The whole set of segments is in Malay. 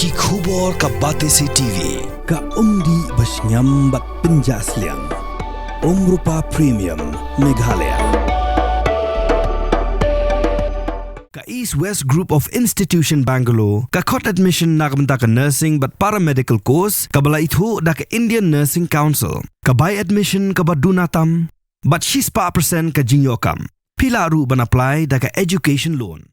Nongthohkhubor ka Baje TV. Ka umdi basnyam bat penjaslian. Rupa Premium Meghalaya. Ka East West Group of Institution Bangalore, ka Khot admission nagamta ka nursing but paramedical course, ka bala ithu da ka Indian Nursing Council, ka Baje admission ka badunatam, but 6% ka jingyokam. Pila ru ban apply da ka education loan.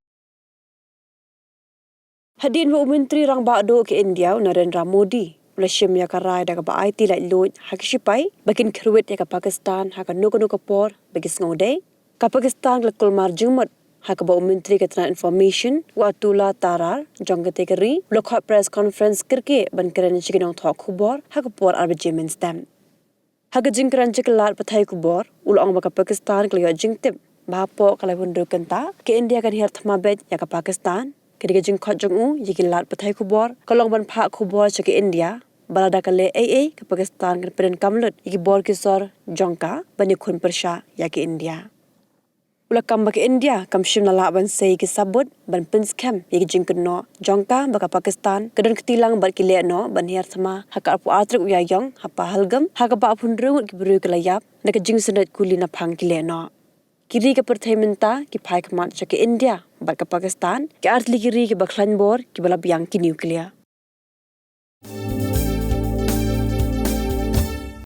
Hadin wa Menteri Rang Bakdo ke India Narendra Modi. Ulashim ya karai da ka ba IT like load hakishipai bakin Kyrkieh ya ka Pakistan ha ka Nongthohkhubor bagi ngode ka Pakistan la Kulmar Jingmut ha ka ba Menteri ka Tran Information wa tula tarar jong kategori Khot press conference Kyrkieh ban keren chikin Nongthohkhubor ha ka por Baje Mynstep ha ka jingkran chiklat pathai kubor ulong ba ka Pakistan kliyo jingtip ba po kala hundu kenta ke India kan her thmabet ya ka Pakistan Kyrkieh jing Khot jong yikilat pathai kubor kalong ban pha kubor chake India balada kale AA ke Pakistan kan peren kamlut yiki bor kisor jongka bani khun persha ya ke India ulakam ba ke India kam shim nala ban sei ki sabut ban Mynstep yiki jing kno jongka ba ka Pakistan kadon ketilang bar ki le no ban her thma haka apu atrik uya yong hapa halgam haka ba phun reut ki bru kelayap nak jing senat kuli na phang ki le no kiri ke perthai minta ki phai kmat chake India bar ka Pakistan ke artli kiri ke bakhlan bor ki bala biang ki nuclear